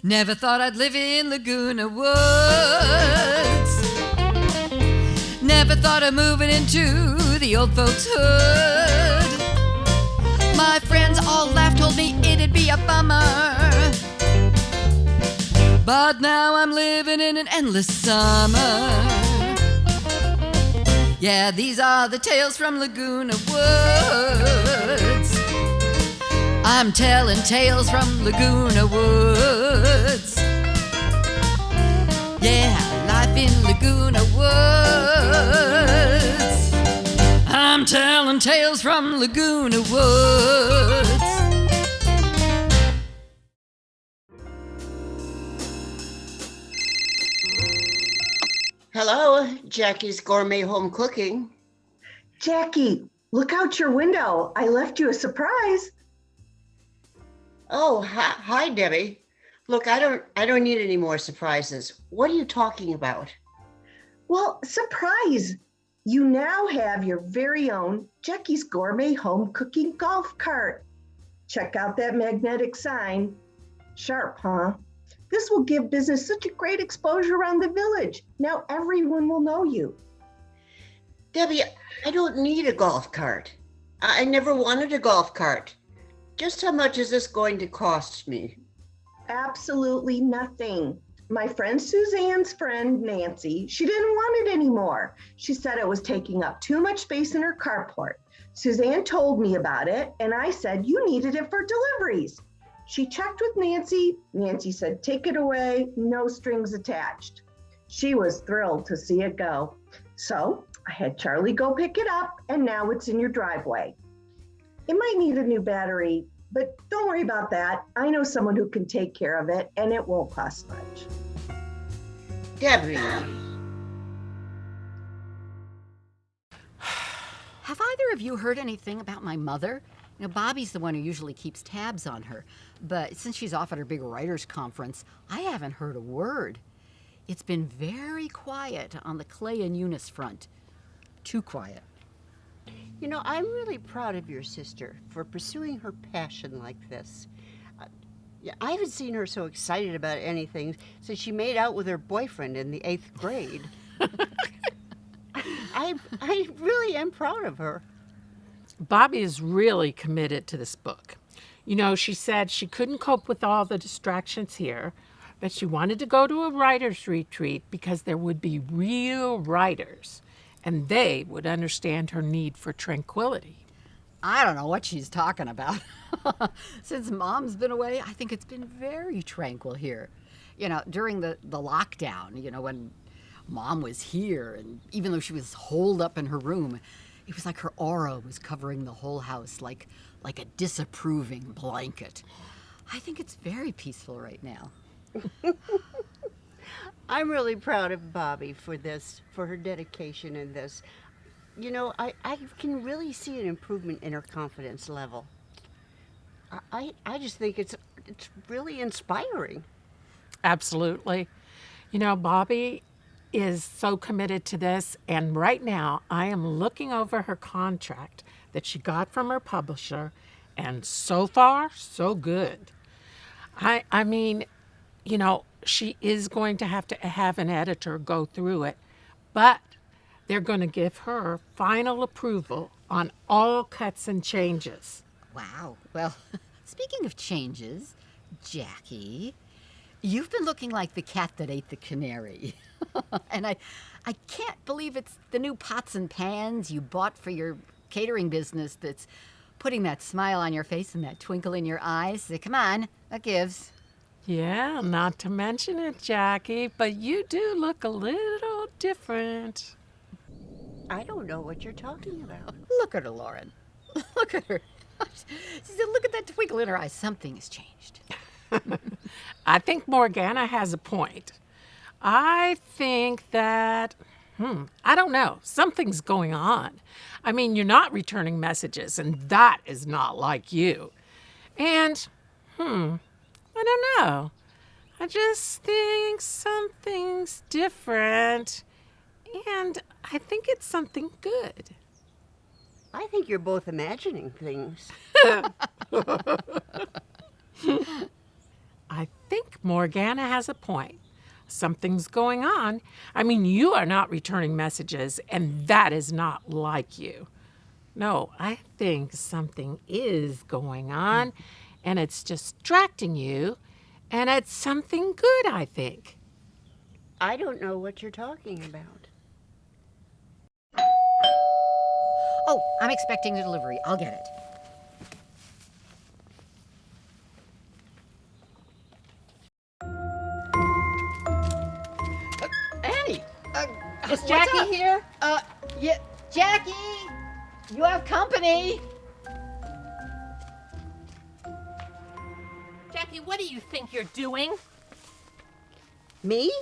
Never thought I'd live in Laguna Woods. Never thought of moving into the old folks' hood. My friends all laughed, told me it'd be a bummer. But now I'm living in an endless summer. Yeah, these are the tales from Laguna Woods. I'm telling tales from Laguna Woods. Yeah, life in Laguna Woods. I'm telling tales from Laguna Woods. Hello, Jackie's Gourmet Home Cooking. Jackie, look out your window. I left you a surprise. Oh, hi, Debbie. Look, I don't need any more surprises. What are you talking about? Well, surprise. You now have your very own Jackie's Gourmet Home Cooking golf cart. Check out that magnetic sign. Sharp, huh? This will give business such a great exposure around the village. Now everyone will know you. Debbie, I don't need a golf cart. I never wanted a golf cart. Just how much is this going to cost me? Absolutely nothing. My friend Suzanne's friend, Nancy, she didn't want it anymore. She said it was taking up too much space in her carport. Suzanne told me about it, and I said, you needed it for deliveries. She checked with Nancy. Nancy said, take it away, no strings attached. She was thrilled to see it go. So I had Charlie go pick it up, and now it's in your driveway. It might need a new battery, but don't worry about that. I know someone who can take care of it, and it won't cost much. Debbie. Have either of you heard anything about my mother? You know, Bobby's the one who usually keeps tabs on her, but since she's off at her big writers' conference, I haven't heard a word. It's been very quiet on the Clay and Eunice front. Too quiet. You know, I'm really proud of your sister for pursuing her passion like this. I haven't seen her so excited about anything since she made out with her boyfriend in the 8th grade. I really am proud of her. Bobby is really committed to this book. You know, she said she couldn't cope with all the distractions here, but she wanted to go to a writer's retreat because there would be real writers, and they would understand her need for tranquility. I don't know what she's talking about. Since Mom's been away, I think it's been very tranquil here. You know, during the lockdown, you know, when Mom was here, and even though she was holed up in her room, it was like her aura was covering the whole house like a disapproving blanket. I think it's very peaceful right now. I'm really proud of Bobby for this, for her dedication in this. You know, I can really see an improvement in her confidence level. I just think it's really inspiring. Absolutely. You know, Bobby is so committed to this, and right now I am looking over her contract that she got from her publisher, and so far, so good. I mean, you know, she is going to have an editor go through it, but they're going to give her final approval on all cuts and changes. Wow. Well, speaking of changes, Jackie, you've been looking like the cat that ate the canary. And I can't believe it's the new pots and pans you bought for your catering business that's putting that smile on your face and that twinkle in your eyes. So come on, that gives. Yeah, not to mention it, Jackie, but you do look a little different. I don't know what you're talking about. Look at her, Lauren. Look at her. She said, look at that twinkle in her eyes. Something has changed. I think Morgana has a point. I think that, I don't know, something's going on. I mean, you're not returning messages, and that is not like you. And, I don't know. I just think something's different, and I think it's something good. I think you're both imagining things. I think Morgana has a point. Something's going on. I mean, you are not returning messages, and that is not like you. No, I think something is going on, and it's distracting you, and it's something good, I think. I don't know what you're talking about. Oh, I'm expecting a delivery. I'll get it. Annie! Is what's Jackie up? here? Yeah, Jackie! You have company! Jackie, what do you think you're doing? Me?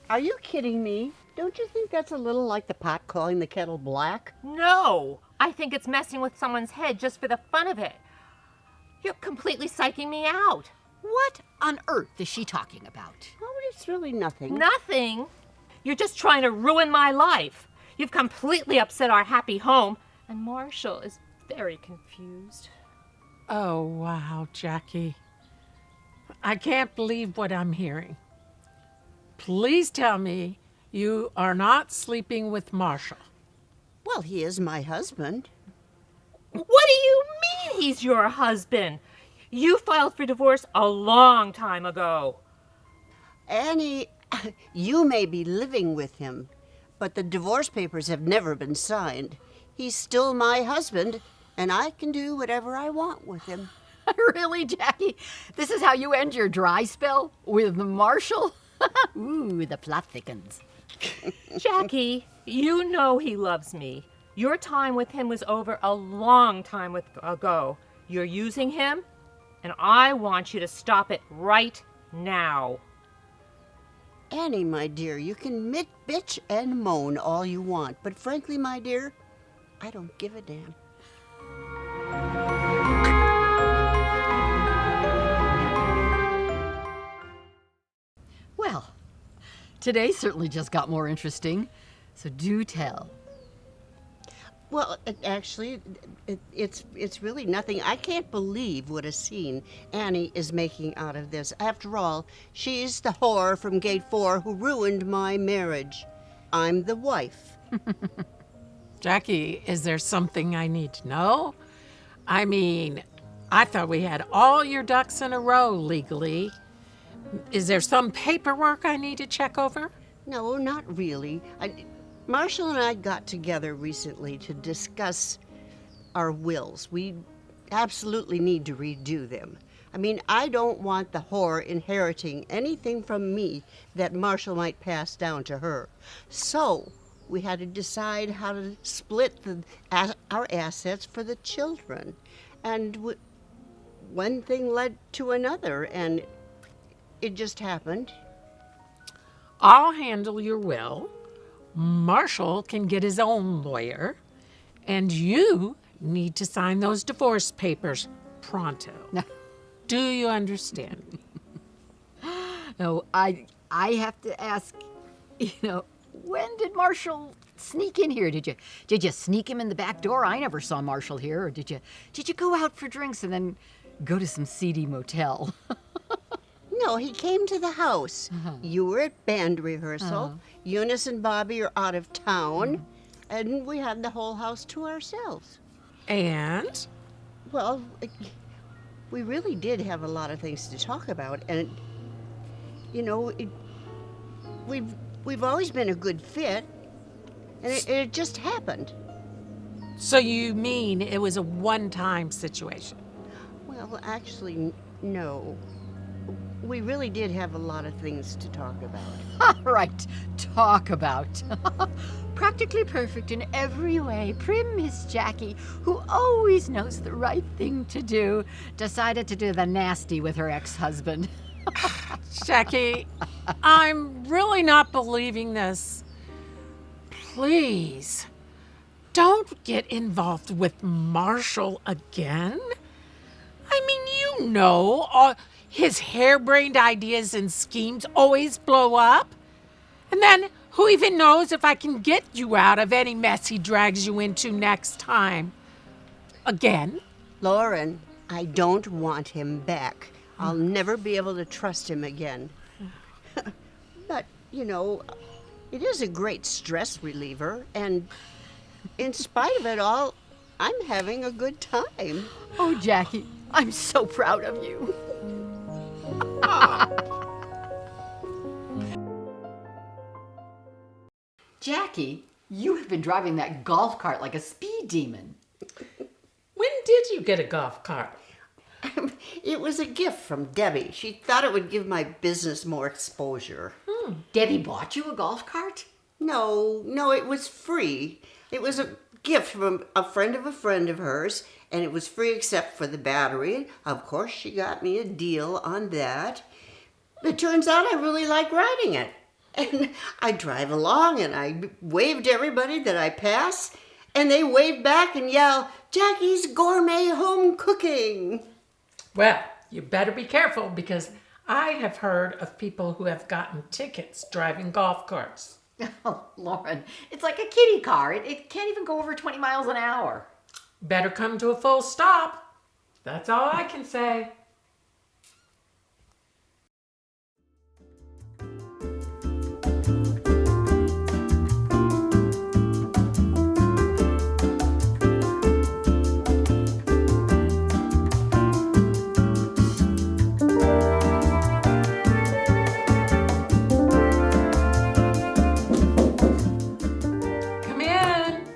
Are you kidding me? Don't you think that's a little like the pot calling the kettle black? No, I think it's messing with someone's head just for the fun of it. You're completely psyching me out. What on earth is she talking about? Oh, it's really nothing. Nothing. You're just trying to ruin my life. You've completely upset our happy home, and Marshall is very confused. Oh, wow, Jackie. I can't believe what I'm hearing. Please tell me you are not sleeping with Marshall. Well, he is my husband. What do you mean he's your husband? You filed for divorce a long time ago. Annie, you may be living with him, but the divorce papers have never been signed. He's still my husband, and I can do whatever I want with him. Really, Jackie? This is how you end your dry spell? With Marshall? Ooh, the plot thickens. Jackie, you know he loves me. Your time with him was over a long time ago. You're using him, and I want you to stop it right now. Annie, my dear, you can bitch and moan all you want, but frankly, my dear, I don't give a damn. Well, today certainly just got more interesting, so do tell. Well, it's really nothing. I can't believe what a scene Annie is making out of this. After all, she's the whore from Gate 4 who ruined my marriage. I'm the wife. Jackie, is there something I need to know? I mean, I thought we had all your ducks in a row legally. Is there some paperwork I need to check over? No, not really. Marshall and I got together recently to discuss our wills. We absolutely need to redo them. I mean, I don't want the whore inheriting anything from me that Marshall might pass down to her. So we had to decide how to split our assets for the children. And one thing led to another, and it just happened. I'll handle your will. Marshall can get his own lawyer. And you need to sign those divorce papers pronto. Do you understand? No, I have to ask, when did Marshall sneak in here? Did you sneak him in the back door? I never saw Marshall here. Or did you go out for drinks and then go to some seedy motel? No, he came to the house. You were at band rehearsal. Eunice and Bobby are out of town. And we had the whole house to ourselves. And? Well, we really did have a lot of things to talk about. And, we've always been a good fit. And it just happened. So you mean it was a one-time situation? Well, actually, no. We really did have a lot of things to talk about. Right, talk about. Practically perfect in every way, prim Miss Jackie, who always knows the right thing to do, decided to do the nasty with her ex-husband. Jackie, I'm really not believing this. Please, don't get involved with Marshall again. I mean, his harebrained ideas and schemes always blow up. And then who even knows if I can get you out of any mess he drags you into next time? Again? Lauren, I don't want him back. I'll never be able to trust him again. But, it is a great stress reliever, and in spite of it all, I'm having a good time. Oh, Jackie, I'm so proud of you. Jackie, you have been driving that golf cart like a speed demon. When did you get a golf cart? It was a gift from Debbie. She thought it would give my business more exposure. Debbie bought you a golf cart? No, it was free. It was a gift from a friend of hers, and it was free except for the battery. Of course, she got me a deal on that. It turns out I really like riding it. And I drive along and I wave to everybody that I pass, and they wave back and yell, "Jackie's gourmet home cooking." Well, you better be careful because I have heard of people who have gotten tickets driving golf carts. Oh, Lauren, it's like a kiddie car. It can't even go over 20 miles an hour. Better come to a full stop. That's all I can say. Come in.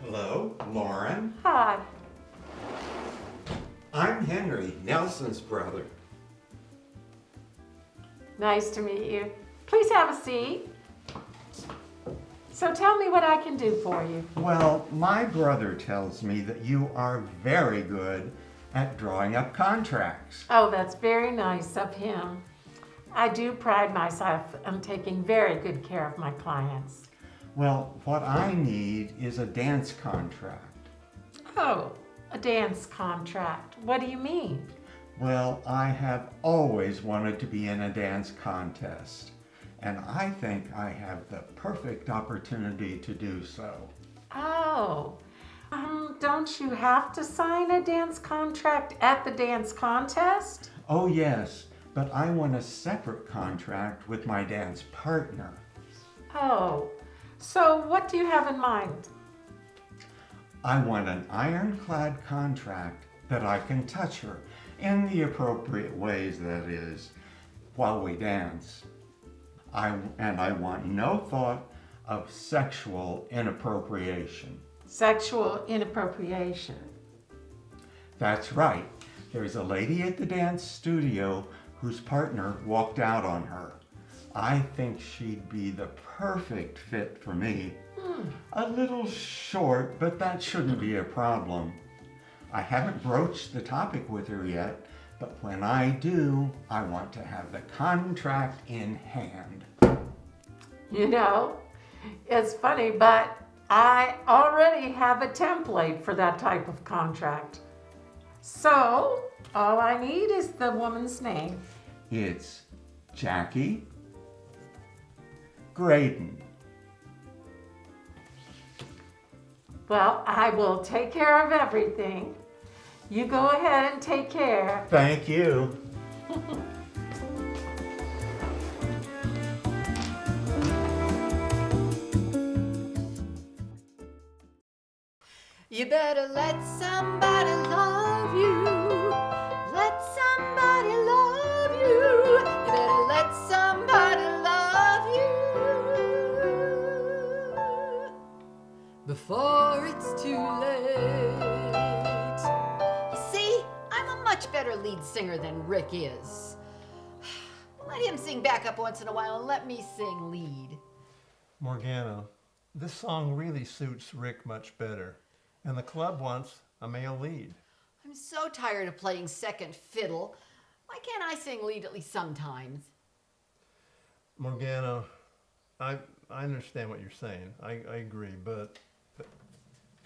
Hello, Lauren. Hi. I'm Henry, Nelson's brother. Nice to meet you. Please have a seat. So tell me what I can do for you. Well, my brother tells me that you are very good at drawing up contracts. Oh, that's very nice of him. I do pride myself on taking very good care of my clients. Well, what I need is a dance contract. Oh, a dance contract. What do you mean? Well, I have always wanted to be in a dance contest, and I think I have the perfect opportunity to do so. Oh, don't you have to sign a dance contract at the dance contest? Oh yes, but I want a separate contract with my dance partner. Oh, so what do you have in mind? I want an ironclad contract that I can touch her in the appropriate ways, that is, while we dance. I want no thought of sexual inappropriation. Sexual inappropriation. That's right. There's a lady at the dance studio whose partner walked out on her. I think she'd be the perfect fit for me. A little short, but that shouldn't be a problem. I haven't broached the topic with her yet, but when I do, I want to have the contract in hand. You know, it's funny, but I already have a template for that type of contract. So, all I need is the woman's name. It's Jackie Graydon. Well, I will take care of everything. You go ahead and take care. Thank you. You better let somebody love you. Let somebody love you. You better let somebody love you before it's too late. You see, I'm a much better lead singer than Rick is. Let him sing backup once in a while and let me sing lead. Morgana, this song really suits Rick much better. And the club wants a male lead. I'm so tired of playing second fiddle. Why can't I sing lead at least sometimes? Morgana, I understand what you're saying. I agree, but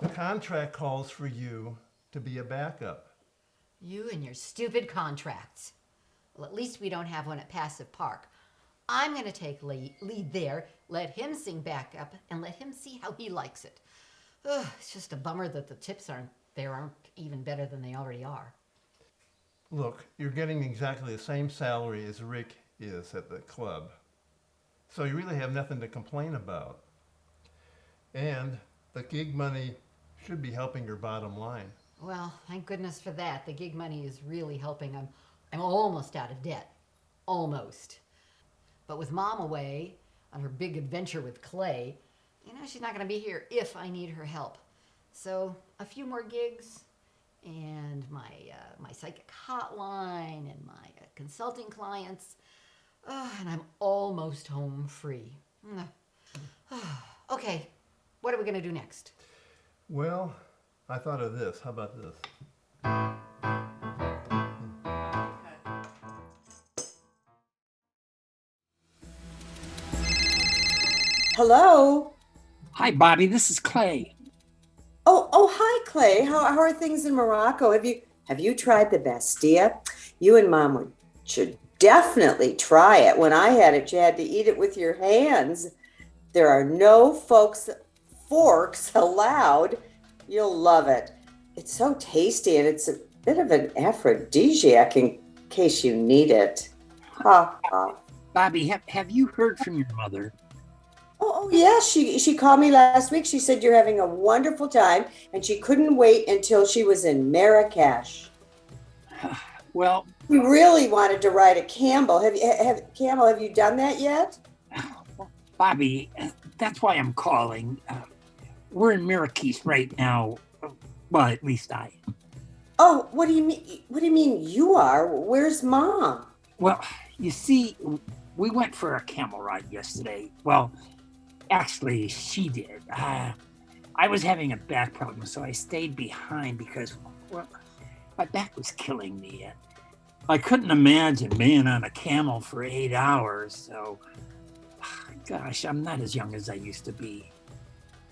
the contract calls for you to be a backup. You and your stupid contracts. Well, at least we don't have one at Passive Park. I'm going to take lead there, let him sing backup, and let him see how he likes it. Ugh, it's just a bummer that the tips aren't even better than they already are. Look, you're getting exactly the same salary as Rick is at the club. So you really have nothing to complain about. And the gig money should be helping your bottom line. Well, thank goodness for that. The gig money is really helping. I'm almost out of debt. Almost. But with Mom away on her big adventure with Clay, she's not going to be here if I need her help. So a few more gigs and my psychic hotline and my consulting clients, and I'm almost home free. Okay, what are we going to do next? Well, I thought of this. How about this? Hello. Hi, Bobby. This is Clay. Oh, hi, Clay. How are things in Morocco? Have you tried the Bastia? You and Mom should definitely try it. When I had it, you had to eat it with your hands. There are no forks allowed. You'll love it. It's so tasty, and it's a bit of an aphrodisiac in case you need it. Ha ha. Bobby, have you heard from your mother? Oh yeah, she called me last week. She said you're having a wonderful time, and she couldn't wait until she was in Marrakesh. Well, We really wanted to ride a camel. Have you done that yet? Bobby, that's why I'm calling. We're in Marrakesh right now. Well, at least I am. Oh, what do you mean? What do you mean you are? Where's Mom? Well, you see, we went for a camel ride yesterday. Well, actually, she did. I was having a back problem, so I stayed behind because, well, my back was killing me. I couldn't imagine being on a camel for 8 hours, so, gosh, I'm not as young as I used to be.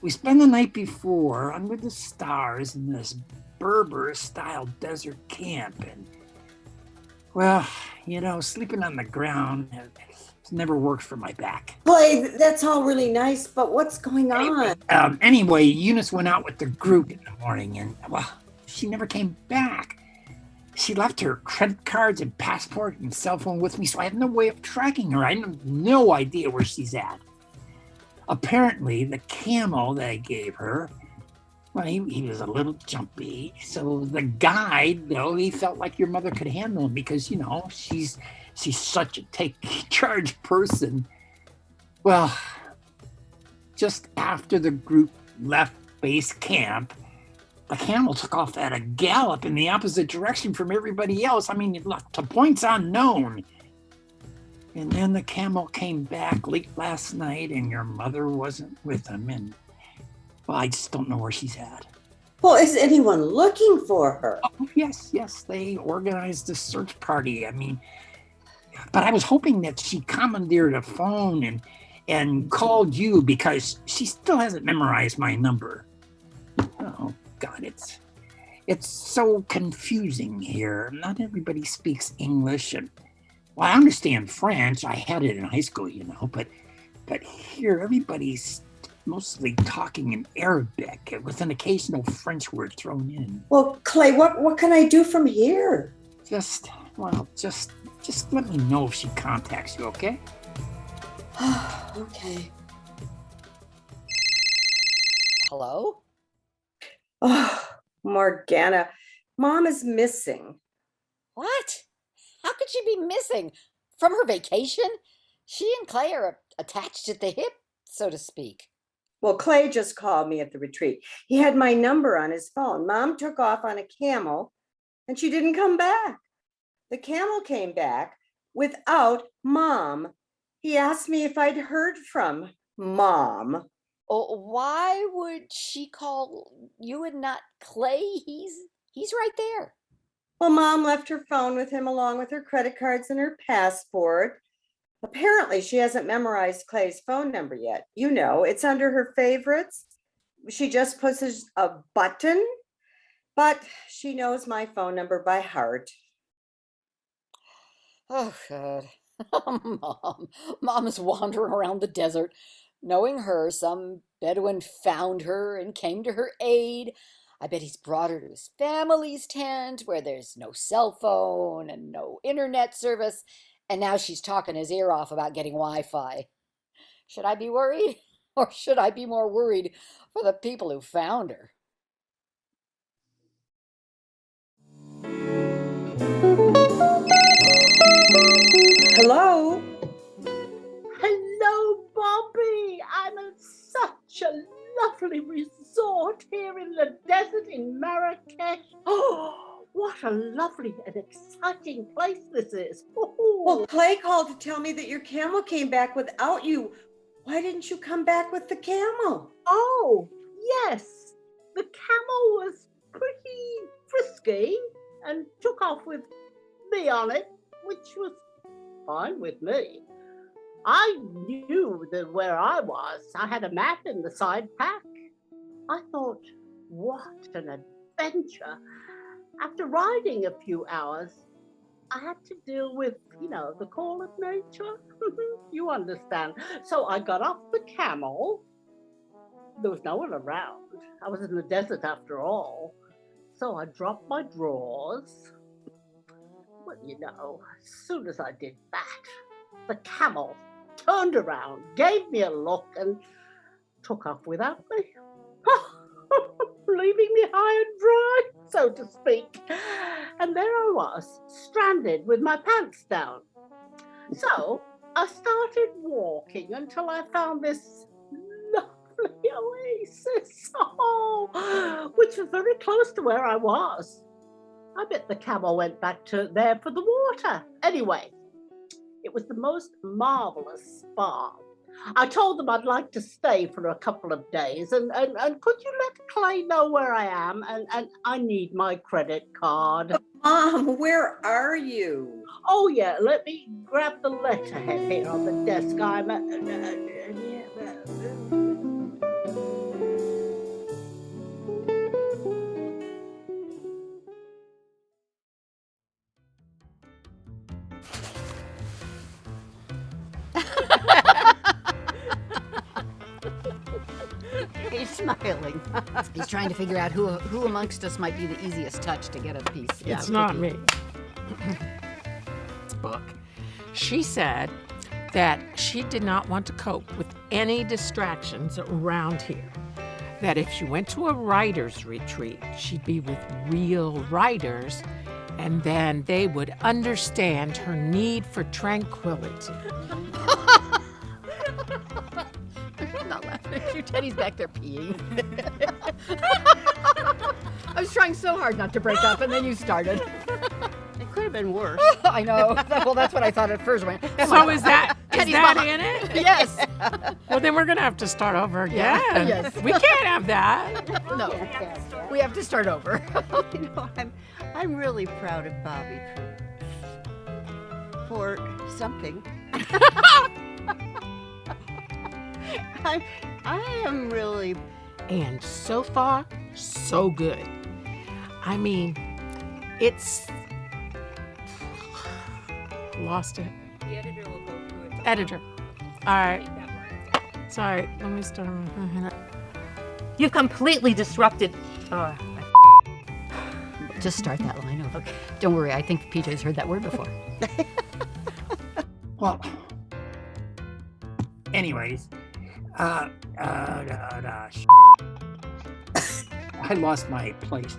We spent the night before under the stars in this Berber-style desert camp, and, well, sleeping on the ground has never worked for my back. Clay, that's all really nice, but what's going on? Anyway, Eunice went out with the group in the morning, and, well, she never came back. She left her credit cards and passport and cell phone with me, so I have no way of tracking her. I have no idea where she's at. Apparently, the camel that I gave her, well, he was a little jumpy. So the guide, though, he felt like your mother could handle him because, she's such a take charge person. Well, just after the group left base camp, the camel took off at a gallop in the opposite direction from everybody else. I mean, it left to points unknown. And then the camel came back late last night, and your mother wasn't with him. And, well, I just don't know where she's at. Well, is anyone looking for her? Oh, yes, they organized a search party. But I was hoping that she commandeered a phone and called you because she still hasn't memorized my number. Oh, God, it's so confusing here. Not everybody speaks English, and well, I understand French. I had it in high school, but here everybody's mostly talking in Arabic with an occasional French word thrown in. Well, Clay, what can I do from here? Just let me know if she contacts you, okay? Okay. Hello? Oh, Morgana, Mom is missing. What? How could she be missing? From her vacation? She and Clay are attached at the hip, so to speak. Well, Clay just called me at the retreat. He had my number on his phone. Mom took off on a camel, and she didn't come back. The camel came back without Mom. He asked me if I'd heard from Mom. Oh, why would she call you and not Clay? He's right there. Well, Mom left her phone with him along with her credit cards and her passport. Apparently, she hasn't memorized Clay's phone number yet. It's under her favorites. She just pushes a button, but she knows my phone number by heart. Oh, God. Mom's wandering around the desert. Knowing her, some Bedouin found her and came to her aid. I bet he's brought her to his family's tent where there's no cell phone and no internet service, and now she's talking his ear off about getting Wi-Fi. Should I be worried? Or should I be more worried for the people who found her? Hello? Hello, Bobby. I'm at such a lovely resort here in the desert in Marrakesh. Oh, what a lovely and exciting place this is. Well, Clay called to tell me that your camel came back without you. Why didn't you come back with the camel? Oh, yes. The camel was pretty frisky and took off with me on it, which was fine with me. I knew that where I was, I had a map in the side pack. I thought, what an adventure. After riding a few hours, I had to deal with, the call of nature. You understand. So I got off the camel. There was no one around. I was in the desert after all. So I dropped my drawers. But as soon as I did that, the camel turned around, gave me a look, and took off without me. Leaving me high and dry, so to speak. And there I was, stranded with my pants down. So I started walking until I found this lovely oasis, which was very close to where I was. I bet the camel went back to there for the water. Anyway, it was the most marvelous spa. I told them I'd like to stay for a couple of days, and could you let Clay know where I am? And I need my credit card. Mom, where are you? Oh, yeah, let me grab the letterhead here on the desk. I'm at... He's smiling. He's trying to figure out who amongst us might be the easiest touch to get a piece. It's not me. Book. She said that she did not want to cope with any distractions around here. That if she went to a writer's retreat, she'd be with real writers, and then they would understand her need for tranquility. I'm not laughing at you. Teddy's back there peeing. I was trying so hard not to break up, and then you started. It could have been worse. I know. Well, that's what I thought at first. So is that in it? Yes. Well, then we're going to have to start over again. Yeah, yes. We can't have that. No. We have to start over. I'm really proud of Bobby for something. I am really... And so far, so good. I mean, it's... Lost it. The editor will go through it. Editor. All right. Sorry, let me start. You've completely disrupted... Just start that line over. Okay. Don't worry, I think PJ's heard that word before. Well, anyways, I lost my place.